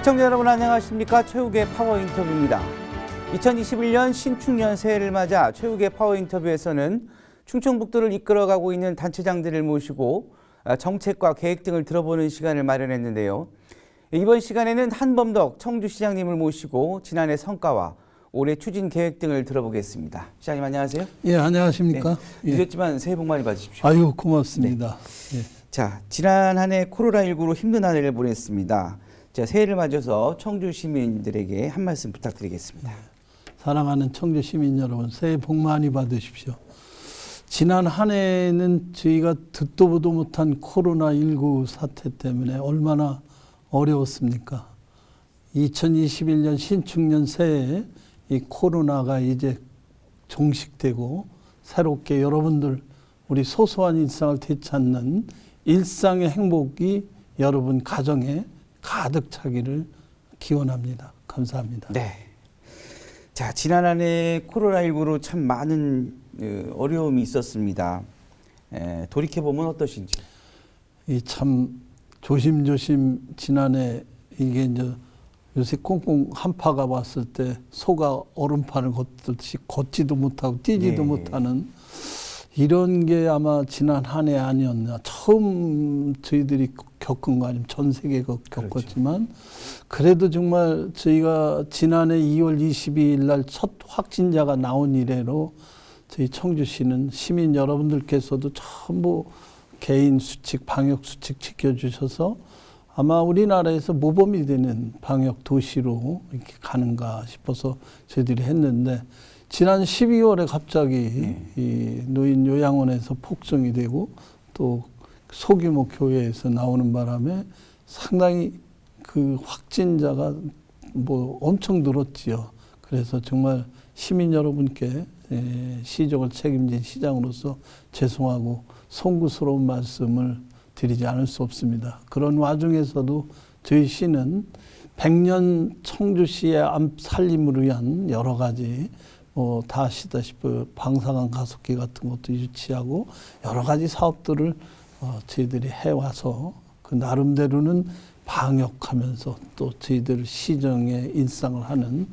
시청자 여러분 안녕하십니까. 최욱의 파워 인터뷰입니다. 2021년 신축년 새해를 맞아 최욱의 파워 인터뷰에서는 충청북도를 이끌어가고 있는 단체장들을 모시고 정책과 계획 등을 들어보는 시간을 마련했는데요. 이번 시간에는 한범덕 청주시장님을 모시고 지난해 성과와 올해 추진 계획 등을 들어보겠습니다. 시장님 안녕하세요. 예, 안녕하십니까. 네, 늦었지만 새해 복 많이 받으십시오. 아유, 고맙습니다. 네. 예. 자, 지난 한 해 코로나19로 힘든 한 해를 보냈습니다. 자, 새해를 맞아서 청주 시민들에게 한 말씀 부탁드리겠습니다. 사랑하는 청주 시민 여러분, 새해 복 많이 받으십시오. 지난 한 해는 저희가 듣도 보도 못한 코로나19 사태 때문에 얼마나 어려웠습니까? 2021년 신축년 새해에 이 코로나가 이제 종식되고 새롭게 여러분들 우리 소소한 일상을 되찾는 일상의 행복이 여러분 가정에 가득 차기를 기원합니다. 감사합니다. 네. 자, 지난 한 해 코로나19로 참 많은 어려움이 있었습니다. 돌이켜보면 어떠신지? 이 참 조심조심 지난해 이게 이제 요새 꽁꽁 한파가 왔을 때 소가 얼음판을 걷듯이 걷지도 못하고 뛰지도 네. 못하는 이런 게 아마 지난 한 해 아니었나. 처음 저희들이 겪은 거 아니면 전 세계가 겪었지만 그래도 정말 저희가 지난해 2월 22일 날 첫 확진자가 나온 이래로 저희 청주시는 시민 여러분들께서도 전부 개인 수칙, 방역 수칙 지켜주셔서 아마 우리나라에서 모범이 되는 방역 도시로 이렇게 가는가 싶어서 저희들이 했는데 지난 12월에 갑자기 이 노인 요양원에서 폭성이 되고 또 소규모 교회에서 나오는 바람에 상당히 그 확진자가 뭐 엄청 늘었지요. 그래서 정말 시민 여러분께 시정을 책임진 시장으로서 죄송하고 송구스러운 말씀을 드리지 않을 수 없습니다. 그런 와중에서도 저희 시는 100년 청주시의 살림을 위한 여러 가지 다 아시다시피 방사능 가속기 같은 것도 유치하고 여러 가지 사업들을 저희들이 해와서 그 나름대로는 방역하면서 또 저희들 시정의 일상을 하는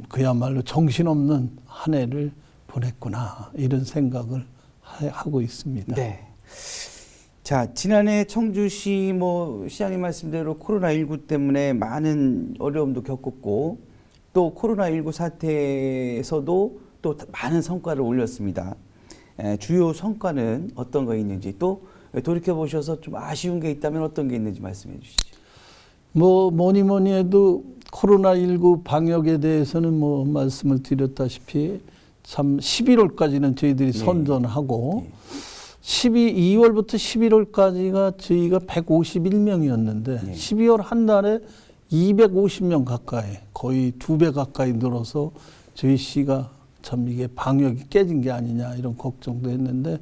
그야말로 정신없는 한 해를 보냈구나 이런 생각을 하고 있습니다. 네. 자, 지난해 청주시 시장님 말씀대로 코로나19 때문에 많은 어려움도 겪었고 또 코로나19 사태에서도 또 많은 성과를 올렸습니다. 주요 성과는 어떤 거 있는지 또 돌이켜보셔서 좀 아쉬운 게 있다면 어떤 게 있는지 말씀해 주시죠. 뭐니 해도 코로나19 방역에 대해서는 말씀을 드렸다시피 참 11월까지는 저희들이 선전하고 2월부터 11월까지가 저희가 151명이었는데 12월 한 달에 250명 가까이 거의 2배 가까이 늘어서 저희 시가 참 이게 방역이 깨진 게 아니냐 이런 걱정도 했는데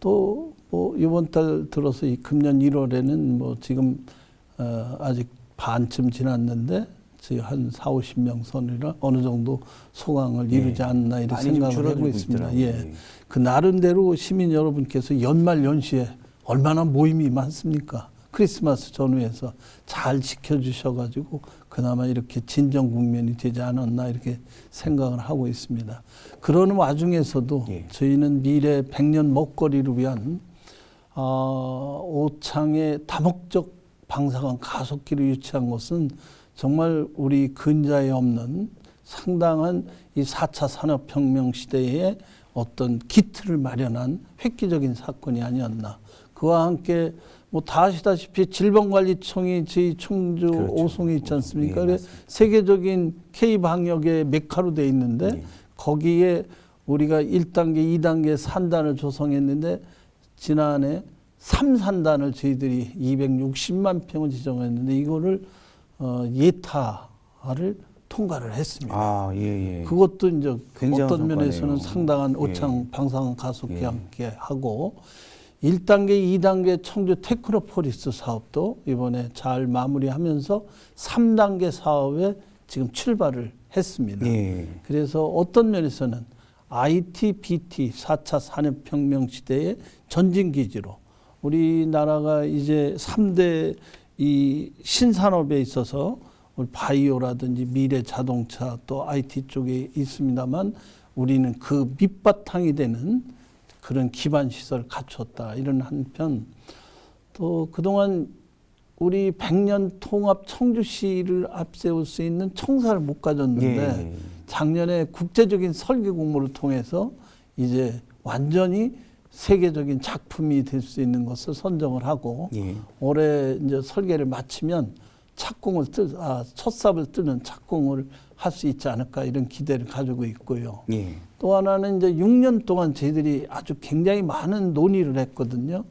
또 이번 달 들어서 이 금년 1월에는 지금 아직 반쯤 지났는데 저희 한 40-50명 선이라 어느 정도 소강을 이루지 않나 이런 생각을 하고 있습니다. 예. 그 나름대로 시민 여러분께서 연말 연시에 얼마나 모임이 많습니까? 크리스마스 전후에서 잘 지켜주셔가지고 그나마 이렇게 진정 국면이 되지 않았나 이렇게 생각을 하고 있습니다. 그러는 와중에서도 저희는 미래 100년 먹거리를 위한 오창의 다목적 방사능 가속기를 유치한 것은 정말 우리 근자에 없는 상당한 이 4차 산업혁명 시대에 어떤 기틀을 마련한 획기적인 사건이 아니었나. 그와 함께 다 아시다시피 질병관리청이 저희 청주 오송에 있지 않습니까? 네, 세계적인 K방역의 메카로 돼 있는데 거기에 우리가 1단계, 2단계, 3단을 조성했는데 지난해 3산단을 저희들이 260만 평을 지정했는데 이거를 예타를 통과를 했습니다. 그것도 이제 어떤 면에서는 상당한 오창 방사능 가속기 함께 하고 1단계, 2단계 청주 테크노폴리스 사업도 이번에 잘 마무리하면서 3단계 사업에 지금 출발을 했습니다. 그래서 어떤 면에서는 IT, BT 4차 산업혁명 시대의 전진기지로 우리나라가 이제 3대 이 신산업에 있어서 우리 바이오라든지 미래 자동차 또 IT 쪽에 있습니다만 우리는 그 밑바탕이 되는 그런 기반 시설을 갖췄다. 이런 한편 또 그동안 우리 100년 통합 청주시를 앞세울 수 있는 청사를 못 가졌는데 작년에 국제적인 설계 공모를 통해서 이제 완전히 세계적인 작품이 될 수 있는 것을 선정을 하고 올해 이제 설계를 마치면 첫삽을 뜨는 착공을 할 수 있지 않을까 이런 기대를 가지고 있고요. 또 하나는 이제 6년 동안 저희들이 아주 굉장히 많은 논의를 했거든요.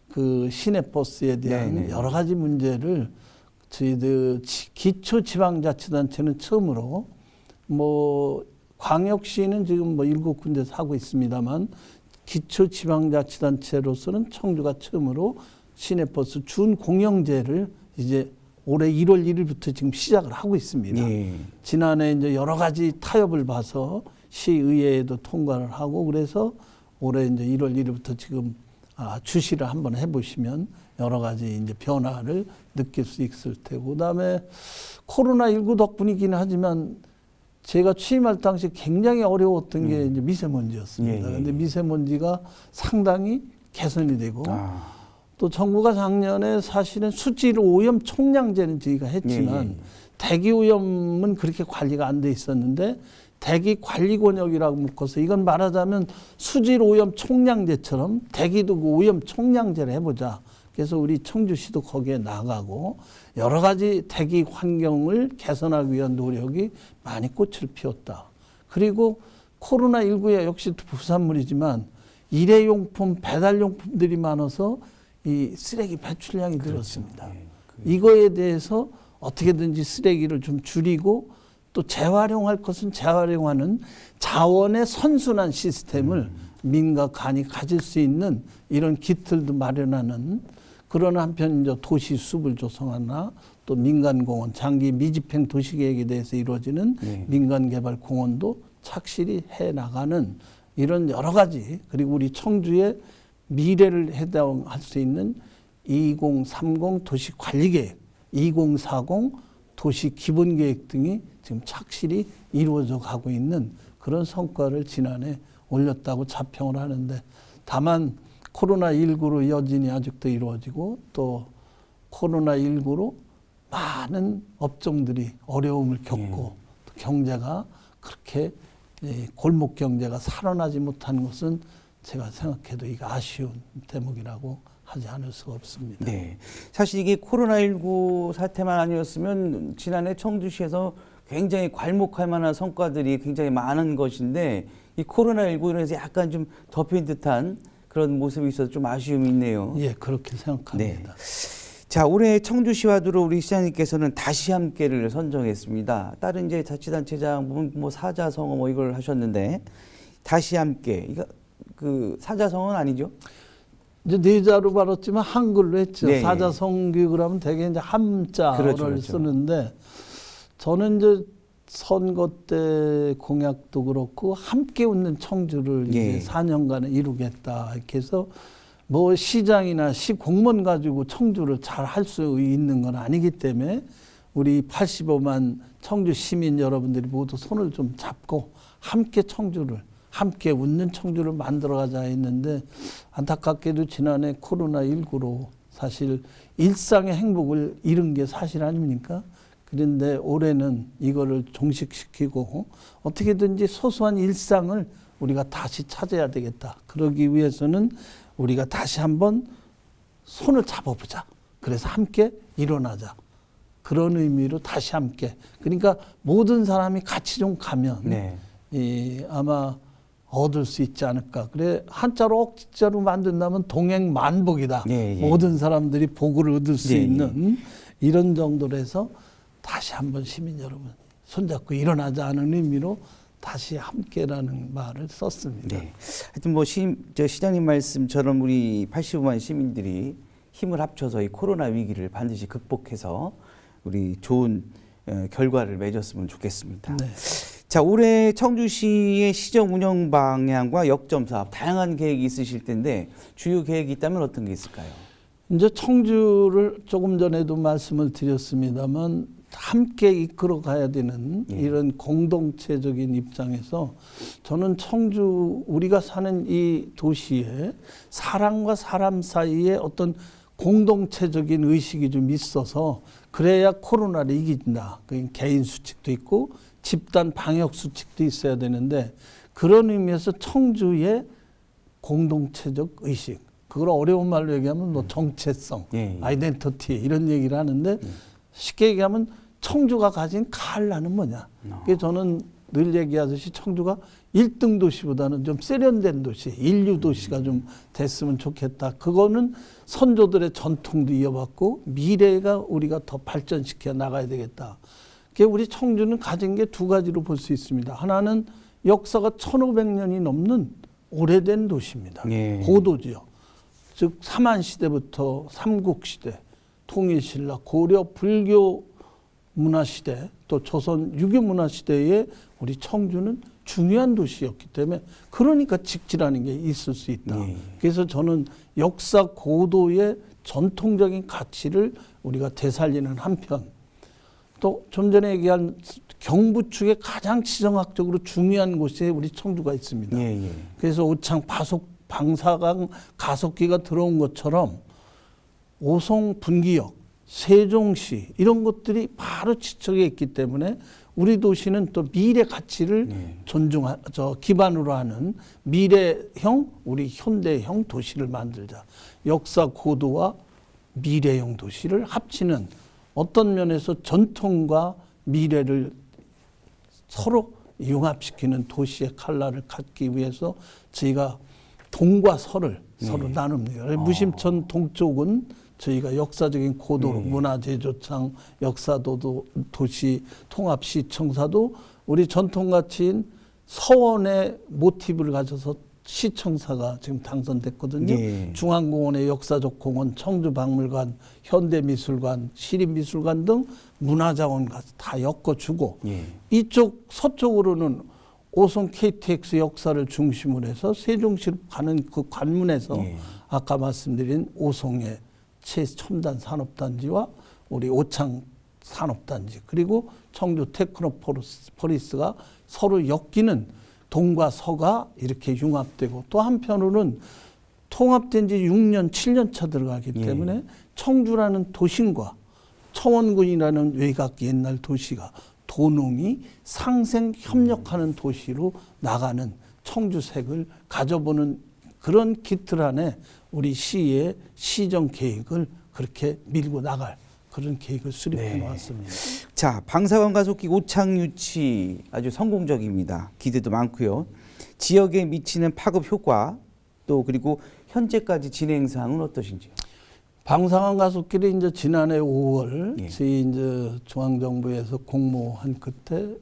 그 시내버스에 대한 여러 가지 문제를 저희들 기초지방자치단체는 처음으로 뭐 광역시는 지금 뭐 7군데서 하고 있습니다만 기초지방자치단체로서는 청주가 처음으로 시내버스 준공영제를 이제 올해 1월 1일부터 지금 시작을 하고 있습니다. 지난해 이제 여러 가지 타협을 봐서 시의회에도 통과를 하고 그래서 올해 이제 1월 1일부터 지금 주시를 한번 해보시면 여러 가지 이제 변화를 느낄 수 있을 테고 그다음에 코로나19 덕분이긴 하지만 제가 취임할 당시 굉장히 어려웠던 게 이제 미세먼지였습니다. 그런데 미세먼지가 상당히 개선이 되고 또 정부가 작년에 사실은 수질 오염 총량제는 저희가 했지만 대기 오염은 그렇게 관리가 안 돼 있었는데 대기 관리 권역이라고 묶어서 이건 말하자면 수질 오염 총량제처럼 대기도 그 오염 총량제를 해보자. 그래서 우리 청주시도 거기에 나가고 여러 가지 대기 환경을 개선하기 위한 노력이 많이 꽃을 피웠다. 그리고 코로나19에 역시 부산물이지만 일회용품, 배달용품들이 많아서 이 쓰레기 배출량이 늘었습니다. 이거에 대해서 어떻게든지 쓰레기를 좀 줄이고 또 재활용할 것은 재활용하는 자원의 선순환 시스템을 민과 간이 가질 수 있는 이런 기틀도 마련하는 그런 한편 이제 도시 숲을 조성하나 또 민간공원 장기 미집행 도시계획에 대해서 이루어지는 민간개발 공원도 착실히 해나가는 이런 여러 가지 그리고 우리 청주의 미래를 해당할 수 있는 2030 도시관리계획, 2040 도시기본계획 등이 지금 착실히 이루어져 가고 있는 그런 성과를 지난해 올렸다고 자평을 하는데 다만 코로나19로 여진이 아직도 이루어지고 또 코로나19로 많은 업종들이 어려움을 겪고 또 경제가 그렇게 골목 경제가 살아나지 못한 것은 제가 생각해도 이게 아쉬운 대목이라고 하지 않을 수가 없습니다. 네, 사실 이게 코로나19 사태만 아니었으면 지난해 청주시에서 굉장히 괄목할 만한 성과들이 굉장히 많은 것인데 이 코로나19로 인해서 약간 좀 덮인 듯한 그런 모습이 있어서 좀 아쉬움이 있네요. 예, 그렇게 생각합니다. 자, 올해 청주시와 두로 우리 시장님께서는 다시 함께를 선정했습니다. 다른 이제 자치단체장 뭐 사자성어 뭐 이걸 하셨는데 다시 함께 이거 그 사자성어는 아니죠? 이제 네 자로 발었지만 한글로 했죠. 네, 사자성규 그러면 대개 이제 함자를 쓰는데 저는 이제 선거 때 공약도 그렇고 함께 웃는 청주를 이제 4년간에 이루겠다 이렇게 해서 뭐 시장이나 시 공무원 가지고 청주를 잘 할 수 있는 건 아니기 때문에 우리 85만 청주 시민 여러분들이 모두 손을 좀 잡고 함께 청주를 함께 웃는 청주를 만들어가자 했는데 안타깝게도 지난해 코로나19로 사실 일상의 행복을 잃은 게 사실 아닙니까? 그런데 올해는 이거를 종식시키고 어떻게든지 소소한 일상을 우리가 다시 찾아야 되겠다. 그러기 위해서는 우리가 다시 한번 손을 잡아보자. 그래서 함께 일어나자. 그런 의미로 다시 함께. 그러니까 모든 사람이 같이 좀 가면 아마 얻을 수 있지 않을까. 그래 한자로 억자로 만든다면 동행만복이다. 모든 사람들이 복을 얻을 수 있는 이런 정도로 해서 다시 한번 시민 여러분 손잡고 일어나자 하는 의미로 다시 함께라는 말을 썼습니다. 하여튼 뭐 시장님 말씀처럼 우리 85만 시민들이 힘을 합쳐서 이 코로나 위기를 반드시 극복해서 우리 좋은 결과를 맺었으면 좋겠습니다. 자, 올해 청주시의 시정 운영 방향과 역점 사업 다양한 계획이 있으실 텐데 주요 계획이 있다면 어떤 게 있을까요? 이제 청주를 조금 전에도 말씀을 드렸습니다만 함께 이끌어 가야 되는 이런 공동체적인 입장에서 저는 청주 우리가 사는 이 도시에 사람과 사람 사이에 어떤 공동체적인 의식이 좀 있어서 그래야 코로나를 이긴다. 그 개인 수칙도 있고 집단 방역 수칙도 있어야 되는데 그런 의미에서 청주의 공동체적 의식, 그걸 어려운 말로 얘기하면 뭐 정체성, 아이덴티티 이런 얘기를 하는데 쉽게 얘기하면 청주가 가진 칼라는 뭐냐. 그래서 저는 늘 얘기하듯이 청주가 1등 도시보다는 좀 세련된 도시, 인류 도시가 좀 됐으면 좋겠다. 그거는 선조들의 전통도 이어받고 미래가 우리가 더 발전시켜 나가야 되겠다. 우리 청주는 가진 게 두 가지로 볼 수 있습니다. 하나는 역사가 1500년이 넘는 오래된 도시입니다. 고도지요. 즉 삼한시대부터 삼국시대, 통일신라, 고려 불교 문화시대, 또 조선 유교문화시대에 우리 청주는 중요한 도시였기 때문에 그러니까 직지라는 게 있을 수 있다. 그래서 저는 역사 고도의 전통적인 가치를 우리가 되살리는 한편 또 좀 전에 얘기한 경부축에 가장 지정학적으로 중요한 곳에 우리 청주가 있습니다. 그래서 오창 방사강 가속기가 들어온 것처럼 오송 분기역, 세종시 이런 것들이 바로 지척에 있기 때문에 우리 도시는 또 미래 가치를 기반으로 하는 미래형, 우리 현대형 도시를 만들자. 역사 고도와 미래형 도시를 합치는 어떤 면에서 전통과 미래를 서로 융합시키는 도시의 칼라를 갖기 위해서 저희가 동과 서를 서로 나눕니다. 무심천 동쪽은 저희가 역사적인 고도로 문화제조창, 역사도도 도시 통합시청사도 우리 전통가치인 서원의 모티브를 가져서 시청사가 지금 당선됐거든요. 중앙공원의 역사적 공원, 청주박물관, 현대미술관, 시립미술관 등 문화자원 다 엮어주고 이쪽 서쪽으로는 오송 KTX 역사를 중심으로 해서 세종시로 가는 그 관문에서 아까 말씀드린 오송의 최첨단 산업단지와 우리 오창 산업단지 그리고 청주 테크노포리스가 서로 엮이는 동과 서가 이렇게 융합되고 또 한편으로는 통합된 지 6년, 7년 차 들어가기 때문에 청주라는 도심과 청원군이라는 외곽 옛날 도시가 도농이 상생 협력하는 도시로 나가는 청주색을 가져보는 그런 기틀 안에 우리 시의 시정 계획을 그렇게 밀고 나갈 그런 계획을 수립해 놓았습니다. 자, 방사선 가속기 오창 유치 아주 성공적입니다. 기대도 많고요. 지역에 미치는 파급 효과 또 그리고 현재까지 진행 사항은 어떠신지요? 방사선 가속기를 이제 지난해 5월 저희 이제 중앙정부에서 공모한 끝에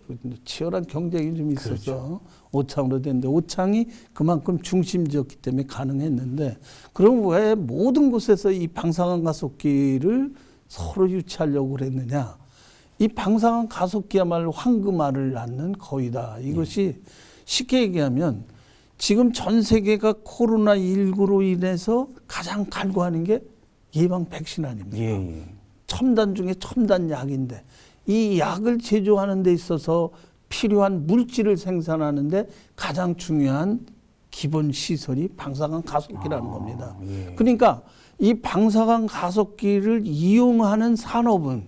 치열한 경쟁이 좀 있어서 오창으로 됐는데 오창이 그만큼 중심지였기 때문에 가능했는데 그럼 왜 모든 곳에서 이 방사선 가속기를 서로 유치하려고 그랬느냐? 이 방사선 가속기야말로 황금알을 낳는 거위다. 이것이 쉽게 얘기하면 지금 전 세계가 코로나19로 인해서 가장 갈구하는 게 예방 백신 아닙니까? 첨단 중에 첨단 약인데 이 약을 제조하는 데 있어서 필요한 물질을 생산하는 데 가장 중요한 기본 시설이 방사선 가속기라는 겁니다. 그러니까 이 방사선 가속기를 이용하는 산업은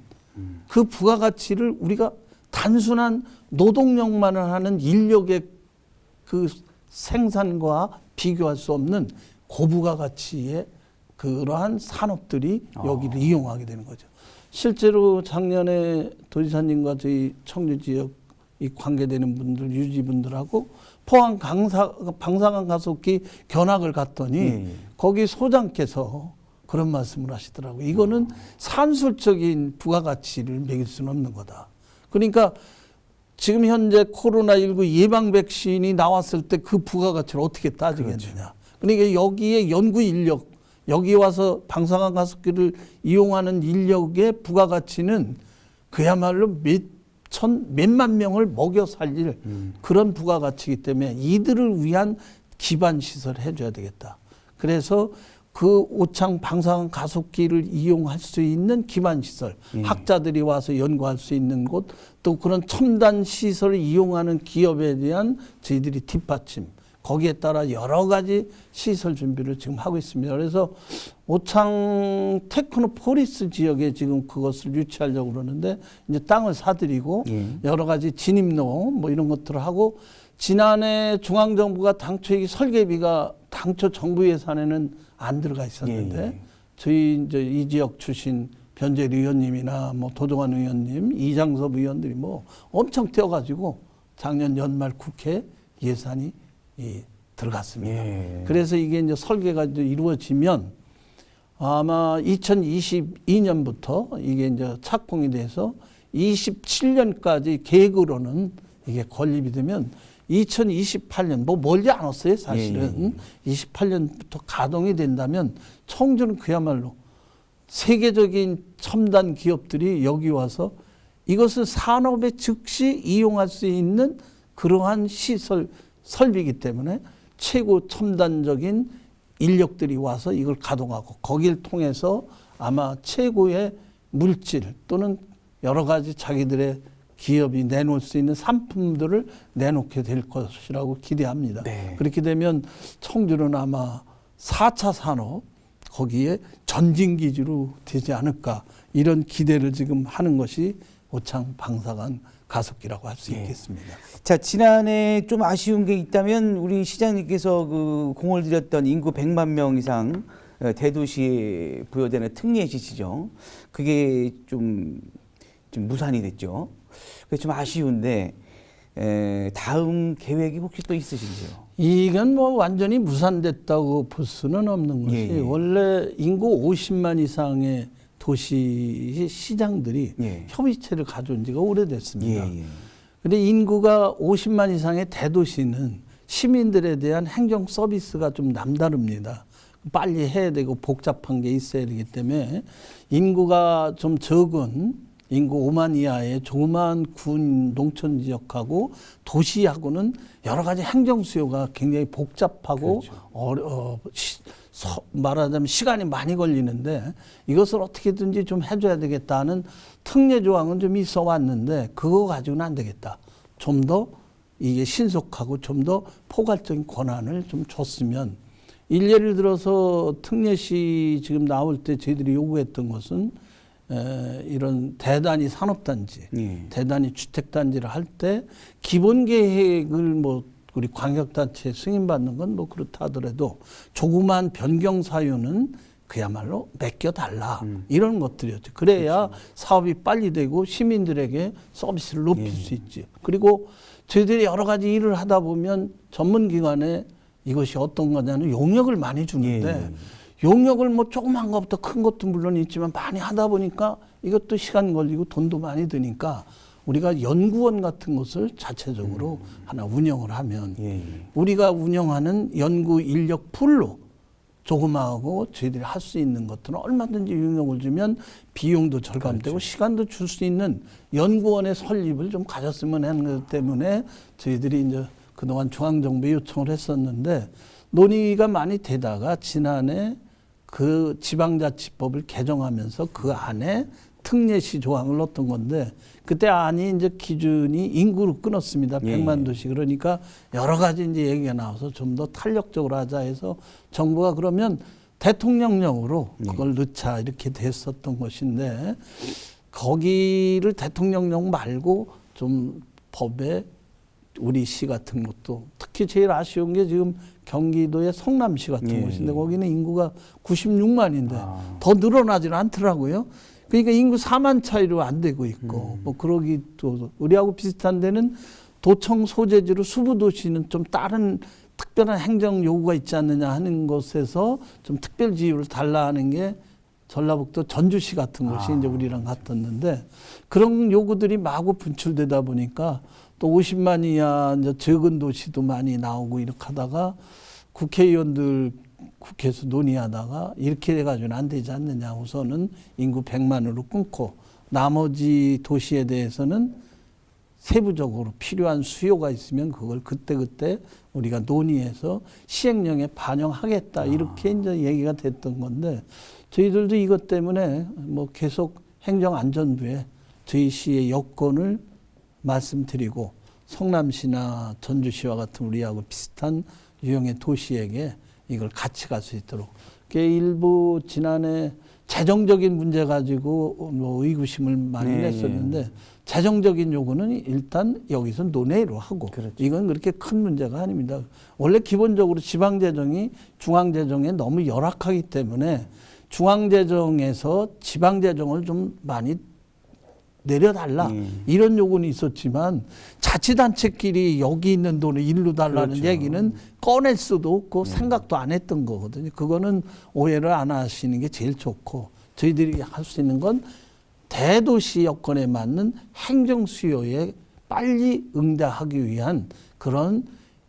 그 부가가치를 우리가 단순한 노동력만을 하는 인력의 그 생산과 비교할 수 없는 고부가가치의 그러한 산업들이 여기를 이용하게 되는 거죠. 실제로 작년에 도지사님과 저희 청주 지역 이 관계되는 분들, 유지분들하고 포항 방사선 가속기 견학을 갔더니 거기 소장께서 그런 말씀을 하시더라고요. 이거는 산술적인 부가가치를 매길 수는 없는 거다. 그러니까 지금 현재 코로나19 예방 백신이 나왔을 때 그 부가가치를 어떻게 따지겠느냐. 그러니까 여기에 연구 인력, 여기 와서 방사선 가속기를 이용하는 인력의 부가가치는 그야말로 몇만 명을 먹여 살릴 그런 부가가치이기 때문에 이들을 위한 기반 시설을 해줘야 되겠다. 그래서 그 오창 방사선 가속기를 이용할 수 있는 기반 시설, 학자들이 와서 연구할 수 있는 곳, 또 그런 첨단 시설을 이용하는 기업에 대한 저희들이 뒷받침, 거기에 따라 여러 가지 시설 준비를 지금 하고 있습니다. 그래서 오창 테크노포리스 지역에 지금 그것을 유치하려고 그러는데 이제 땅을 사들이고 여러 가지 진입로 뭐 이런 것들을 하고, 지난해 중앙정부가 당초 이 설계비가 당초 정부 예산에는 안 들어가 있었는데 저희 이제 이 지역 출신 변재일 의원님이나 뭐 도종환 의원님, 이장섭 의원들이 뭐 엄청 뛰어가지고 작년 연말 국회 예산이 들어갔습니다. 그래서 이게 이제 설계가 이제 이루어지면 아마 2022년부터 이게 이제 착공이 돼서 27년까지 계획으로는 이게 건립이 되면 2028년 뭐 멀지 않았어요 사실은. 28년부터 가동이 된다면 청주는 그야말로 세계적인 첨단 기업들이 여기 와서 이것을 산업에 즉시 이용할 수 있는 그러한 시설 설비이기 때문에 최고 첨단적인 인력들이 와서 이걸 가동하고, 거기를 통해서 아마 최고의 물질 또는 여러 가지 자기들의 기업이 내놓을 수 있는 상품들을 내놓게 될 것이라고 기대합니다. 그렇게 되면 청주는 아마 4차 산업 거기에 전진기지로 되지 않을까, 이런 기대를 지금 하는 것이 오창 방사선 가속기라고 할 수 있겠습니다. 자, 지난해 좀 아쉬운 게 있다면 우리 시장님께서 그 공을 들였던 인구 100만 명 이상 대도시에 부여되는 특례시죠. 그게 좀 무산이 됐죠. 그게 좀 아쉬운데 다음 계획이 혹시 또 있으신지요? 이건 뭐 완전히 무산됐다고 볼 수는 없는 것이 원래 인구 50만 이상의 도시 시장들이 협의체를 가져온 지가 오래됐습니다. 그런데 인구가 50만 이상의 대도시는 시민들에 대한 행정 서비스가 좀 남다릅니다. 빨리 해야 되고 복잡한 게 있어야 되기 때문에 인구가 좀 적은 인구 5만 이하의 조그마한 군 농촌 지역하고 도시하고는 여러 가지 행정 수요가 굉장히 복잡하고 말하자면 시간이 많이 걸리는데, 이것을 어떻게든지 좀 해줘야 되겠다는 특례 조항은 좀 있어 왔는데 그거 가지고는 안 되겠다. 좀 더 이게 신속하고 좀 더 포괄적인 권한을 좀 줬으면, 예를 들어서 특례시 지금 나올 때 저희들이 요구했던 것은 이런 대단위 산업단지, 대단위 주택단지를 할 때 기본 계획을 뭐 우리 광역단체 승인받는 건 뭐 그렇다 하더라도 조그만 변경 사유는 그야말로 맡겨달라, 이런 것들이었죠. 그래야 사업이 빨리 되고 시민들에게 서비스를 높일 수 있지. 그리고 저희들이 여러 가지 일을 하다 보면 전문기관에 이것이 어떤 거냐면 용역을 많이 주는데 용역을 뭐 조그만 것부터 큰 것도 물론 있지만 많이 하다 보니까 이것도 시간 걸리고 돈도 많이 드니까 우리가 연구원 같은 것을 자체적으로 하나 운영을 하면 우리가 운영하는 연구 인력 풀로 조그마하고 저희들이 할 수 있는 것들은 얼마든지 용역을 주면 비용도 절감되고 시간도 줄 수 있는 연구원의 설립을 좀 가졌으면 하는 것 때문에 저희들이 이제 그동안 중앙정부에 요청을 했었는데 논의가 많이 되다가 지난해 그 지방자치법을 개정하면서 그 안에 특례시 조항을 넣었던 건데, 그때 안이 이제 기준이 인구로 끊었습니다. 100만 도시. 그러니까 여러 가지 이제 얘기가 나와서 좀 더 탄력적으로 하자 해서 정부가 그러면 대통령령으로 그걸 넣자 이렇게 됐었던 것인데, 거기를 대통령령 말고 좀 법에 우리 시 같은 것도, 특히 제일 아쉬운 게 지금 경기도의 성남시 같은 곳인데 거기는 인구가 96만인데 더 늘어나지는 않더라고요. 그러니까 인구 4만 차이로 안 되고 있고 뭐 그러기 또 우리하고 비슷한 데는 도청 소재지로 수부도시는 좀 다른 특별한 행정 요구가 있지 않느냐 하는 것에서 좀 특별 지위를 달라 하는 게 전라북도 전주시 같은 곳이 이제 우리랑 같았는데, 그런 요구들이 마구 분출되다 보니까 또 50만 이하 이제 적은 도시도 많이 나오고 이렇게 하다가 국회의원들 국회에서 논의하다가 이렇게 해가지고는 안 되지 않느냐. 우선은 인구 100만으로 끊고 나머지 도시에 대해서는 세부적으로 필요한 수요가 있으면 그걸 그때그때 우리가 논의해서 시행령에 반영하겠다. 이렇게 이제 얘기가 됐던 건데 저희들도 이것 때문에 뭐 계속 행정안전부에 저희 시의 여건을 말씀드리고 성남시나 전주시와 같은 우리하고 비슷한 유형의 도시에게 이걸 같이 갈 수 있도록. 일부 지난해 재정적인 문제 가지고 뭐 의구심을 많이 냈었는데 재정적인 요구는 일단 여기서 논의로 하고 그렇죠. 이건 그렇게 큰 문제가 아닙니다. 원래 기본적으로 지방재정이 중앙재정에 너무 열악하기 때문에 중앙재정에서 지방재정을 좀 많이 내려달라 이런 요구는 있었지만 자치단체끼리 여기 있는 돈을 일로 달라는 그렇죠. 얘기는 꺼낼 수도 없고 생각도 안 했던 거거든요. 그거는 오해를 안 하시는 게 제일 좋고 저희들이 할 수 있는 건 대도시 여건에 맞는 행정 수요에 빨리 응대하기 위한 그런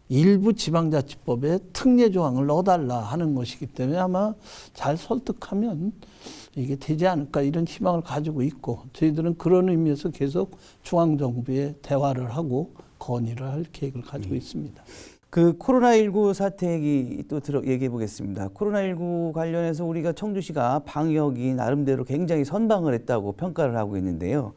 일부 지방자치법에 특례 조항을 넣어달라 하는 것이기 때문에 아마 잘 설득하면 이게 되지 않을까 이런 희망을 가지고 있고 저희들은 그런 의미에서 계속 중앙정부에 대화를 하고 건의를 할 계획을 가지고 있습니다. 그 코로나19 사태 얘기 또 얘기해 보겠습니다. 코로나19 관련해서 우리가 청주시가 방역이 나름대로 굉장히 선방을 했다고 평가를 하고 있는데요.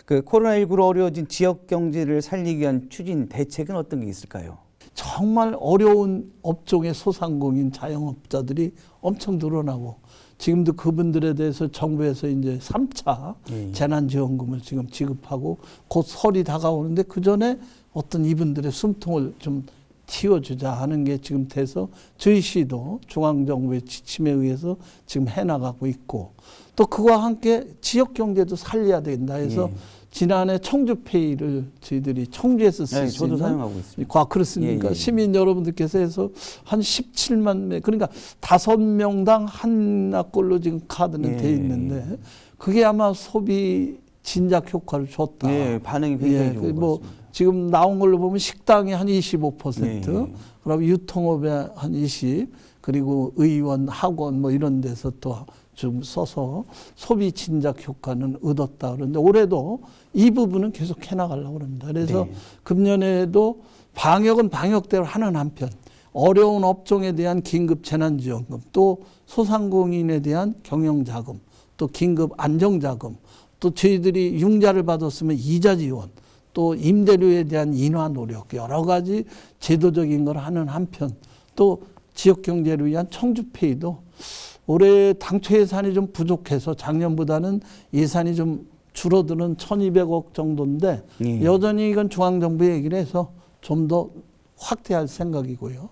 그 코로나19로 어려워진 지역 경제를 살리기 위한 추진 대책은 어떤 게 있을까요? 정말 어려운 업종의 소상공인 자영업자들이 엄청 늘어나고 지금도 그분들에 대해서 정부에서 이제 3차 재난지원금을 지금 지급하고 곧 설이 다가오는데 그 전에 어떤 이분들의 숨통을 좀 틔워주자 하는 게 지금 돼서 저희 시도 중앙정부의 지침에 의해서 지금 해나가고 있고 또 그와 함께 지역경제도 살려야 된다 해서 지난해 청주페이를 저희들이 청주에서 쓸 수 저도 있는 사용하고 있습니다. 그렇습니까? 시민 여러분들께서 해서 한 17만 매 그러니까 5명당 하나꼴로 지금 카드는 돼 있는데 그게 아마 소비 진작 효과를 줬다. 반응이 굉장히 좋은 것 같습니다. 지금 나온 걸로 보면 식당이 한 25%, 그럼 유통업에 한 20%, 그리고 의원, 학원 뭐 이런 데서 또 좀 써서 소비 진작 효과는 얻었다. 그런데 올해도 이 부분은 계속 해나가려고 합니다. 그래서 금년에도 방역은 방역대로 하는 한편 어려운 업종에 대한 긴급 재난지원금 또 소상공인에 대한 경영자금 또 긴급 안정자금 또 저희들이 융자를 받았으면 이자 지원 또 임대료에 대한 인하 노력 여러 가지 제도적인 걸 하는 한편 또 지역경제를 위한 청주페이도 올해 당초 예산이 좀 부족해서 작년보다는 예산이 좀 줄어드는 1,200억 정도인데 여전히 이건 중앙정부 얘기를 해서 좀 더 확대할 생각이고요.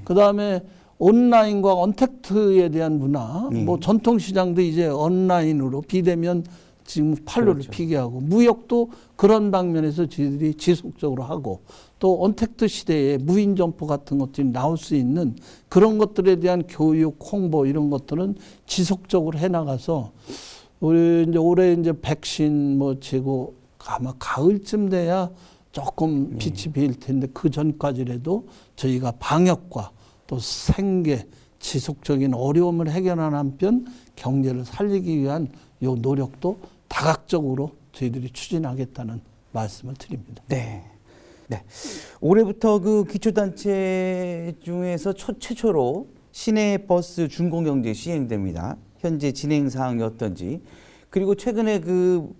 그다음에 온라인과 언택트에 대한 문화, 뭐 전통시장도 이제 온라인으로 비대면 지금 판로를 피게 하고 무역도 그런 방면에서 저희들이 지속적으로 하고 또 언택트 시대에 무인 점포 같은 것들이 나올 수 있는 그런 것들에 대한 교육, 홍보 이런 것들은 지속적으로 해나가서 우리 이제 올해 이제 백신 뭐 재고 아마 가을쯤 돼야 조금 빛이 보일 텐데 그 전까지라도 저희가 방역과 또 생계 지속적인 어려움을 해결하는 한편 경제를 살리기 위한 요 노력도 다각적으로 저희들이 추진하겠다는 말씀을 드립니다. 네. 올해부터 그 기초단체 중에서 최초로 시내버스 준공영제 시행됩니다. 현재 진행 사항이 어떤지 그리고 최근에 그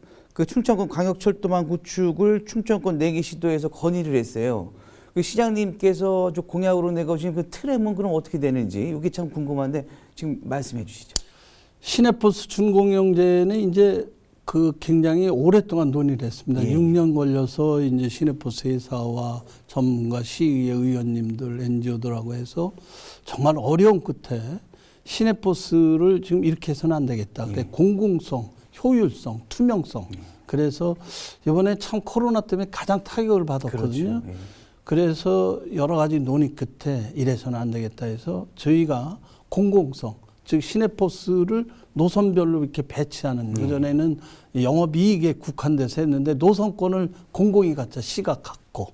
충청권 광역철도망 구축을 충청권 4개 시도에서 건의를 했어요. 그 시장님께서 좀 공약으로 내거신 그 트램은 그럼 어떻게 되는지 이게 참 궁금한데 지금 말씀해 주시죠. 시내버스 준공영제는 이제 그 굉장히 오랫동안 논의를 했습니다. 6년 걸려서 이제 시내버스 회사와 전문가, 시의회 의원님들, NGO들하고 해서 정말 어려운 끝에 시내버스를 지금 이렇게 해서는 안 되겠다. 그래 공공성, 효율성, 투명성. 그래서 이번에 참 코로나 때문에 가장 타격을 받았거든요. 그래서 여러 가지 논의 끝에 이래서는 안 되겠다 해서 저희가 공공성, 즉 시내버스를 노선별로 이렇게 배치하는 그전에는 영업이익에 국한돼서 했는데 노선권을 공공이 갖자 시가 갖고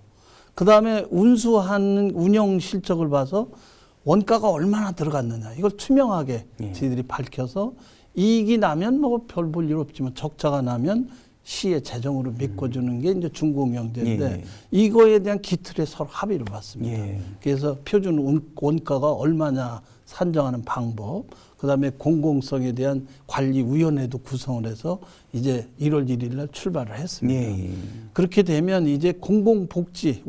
그다음에 운수하는 운영 실적을 봐서 원가가 얼마나 들어갔느냐 이걸 투명하게 저희들이 밝혀서 이익이 나면 뭐 별 볼 일 없지만 적자가 나면 시의 재정으로 메꿔주는 게 이제 중공영제인데 예. 이거에 대한 기틀에 서로 합의를 봤습니다. 예. 그래서 표준 원가가 얼마냐 산정하는 방법, 그다음에 공공성에 대한 관리위원회도 구성을 해서 이제 1월 1일 날 출발을 했습니다. 예. 그렇게 되면 이제 공공복지,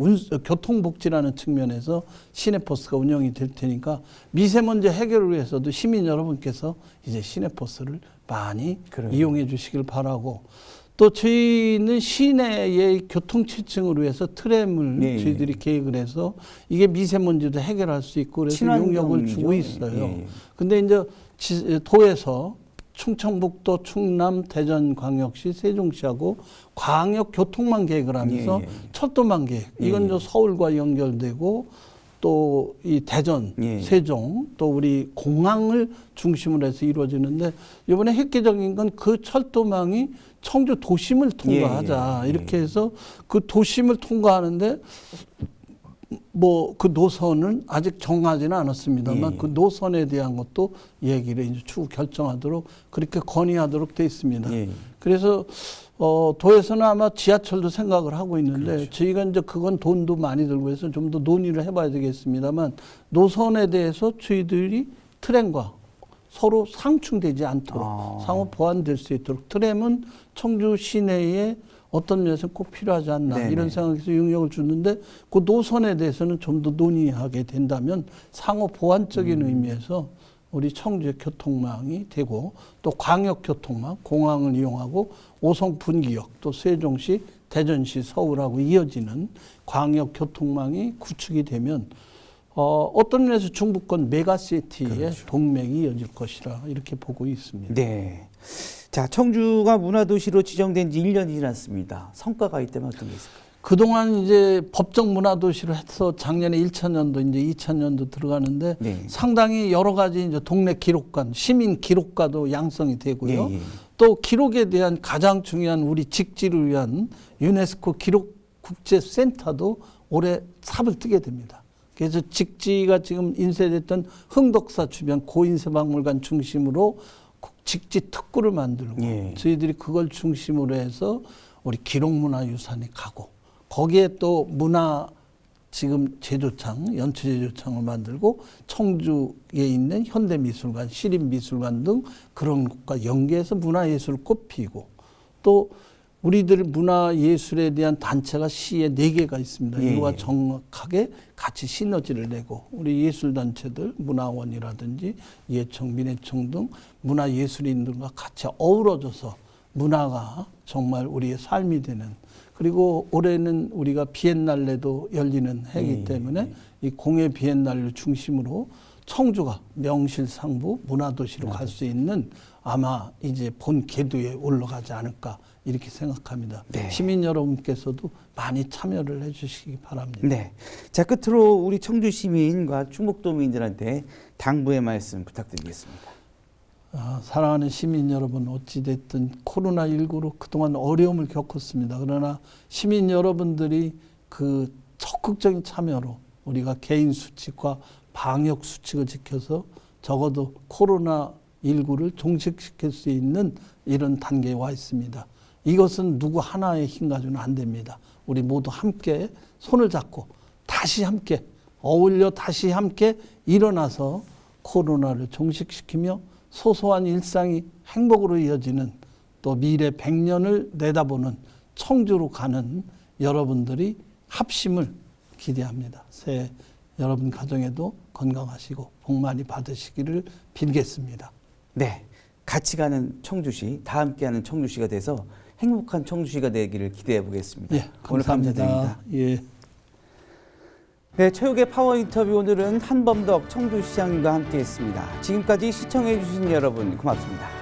교통복지라는 측면에서 시내버스가 운영이 될 테니까 미세먼지 해결을 위해서도 시민 여러분께서 이제 시내버스를 많이 그래요. 이용해 주시길 바라고, 또 저희는 시내의 교통체증을 위해서 트램을 예. 저희들이 계획을 해서 이게 미세먼지도 해결할 수 있고 그래서 용역을 주고 있어요. 예. 근데 이제 도에서 충청북도, 충남, 대전광역시, 세종시하고 광역교통망 계획을 하면서 예. 철도망 계획, 이건 예. 이제 서울과 연결되고 또 이 대전, 예. 세종, 또 우리 공항을 중심으로 해서 이루어지는데 이번에 획기적인 건 그 철도망이 청주 도심을 통과하자 예. 이렇게 해서 그 도심을 통과하는데 뭐 그 노선은 아직 정하지는 않았습니다만 예. 그 노선에 대한 것도 얘기를 이제 추후 결정하도록 그렇게 건의하도록 돼 있습니다. 예. 그래서 도에서는 아마 지하철도 생각을 하고 있는데 그렇죠. 저희가 이제 그건 돈도 많이 들고 해서 좀 더 논의를 해봐야 되겠습니다만 노선에 대해서 저희들이 트램과 서로 상충되지 않도록 상호 보완될 수 있도록 트램은 청주 시내에 어떤 면에서 꼭 필요하지 않나 네네. 이런 생각에서 용역을 주는데 그 노선에 대해서는 좀 더 논의하게 된다면 상호 보완적인 의미에서 우리 청주의 교통망이 되고 또 광역교통망, 공항을 이용하고 오송 분기역 또 세종시, 대전시, 서울하고 이어지는 광역교통망이 구축이 되면 어떤 면에서 중부권 메가시티의 그렇죠. 동맥이 이어질 것이라 이렇게 보고 있습니다. 네. 자, 청주가 문화도시로 지정된 지 1년이 지났습니다. 성과가 있다면 어떤 게 있을까요? 그동안 이제 법정 문화도시로 해서 작년에 1차년도 이제 2차년도 들어가는데 네. 상당히 여러 가지 이제 동네 기록관, 시민 기록가도 양성이 되고요. 예, 예. 또 기록에 대한 가장 중요한 우리 직지를 위한 유네스코 기록 국제센터도 올해 삽을 뜨게 됩니다. 그래서 직지가 지금 인쇄됐던 흥덕사 주변 고인쇄박물관 중심으로 직지 특구를 만들고 예. 저희들이 그걸 중심으로 해서 우리 기록문화유산이 가고 거기에 또 문화 지금 제조창, 연체제조창을 만들고 청주에 있는 현대미술관, 시립미술관 등 그런 것과 연계해서 문화예술을 꼽히고 또 우리들 문화예술에 대한 단체가 시에 4개가 있습니다. 예. 이와 정확하게 같이 시너지를 내고 우리 예술단체들, 문화원이라든지 예청, 민예청 등 문화예술인들과 같이 어우러져서 문화가 정말 우리의 삶이 되는, 그리고 올해는 우리가 비엔날레도 열리는 해이기 때문에 이 공예 비엔날레를 중심으로 청주가 명실상부 문화도시로 갈 수 있는 아마 이제 본 궤도에 올라가지 않을까 이렇게 생각합니다. 네. 시민 여러분께서도 많이 참여를 해주시기 바랍니다. 네. 자, 끝으로 우리 청주 시민과 충북도민들한테 당부의 말씀 부탁드리겠습니다. 사랑하는 시민 여러분, 어찌됐든 코로나19로 그동안 어려움을 겪었습니다. 그러나 시민 여러분들이 그 적극적인 참여로 우리가 개인 수칙과 방역 수칙을 지켜서 적어도 코로나19를 종식시킬 수 있는 이런 단계에 와 있습니다. 이것은 누구 하나의 힘 가지고는 안 됩니다. 우리 모두 함께 손을 잡고 다시 함께 어울려 다시 함께 일어나서 코로나를 종식시키며 소소한 일상이 행복으로 이어지는 또 미래 100년을 내다보는 청주로 가는 여러분들이 합심을 기대합니다. 새해 여러분 가정에도 건강하시고 복 많이 받으시기를 빌겠습니다. 네. 같이 가는 청주시, 다 함께하는 청주시가 돼서 행복한 청주시가 되기를 기대해 보겠습니다. 예, 오늘 감사합니다. 감사드립니다. 예. 네, 최욱의 파워 인터뷰 오늘은 한범덕 청주시장님과 함께했습니다. 지금까지 시청해 주신 여러분 고맙습니다.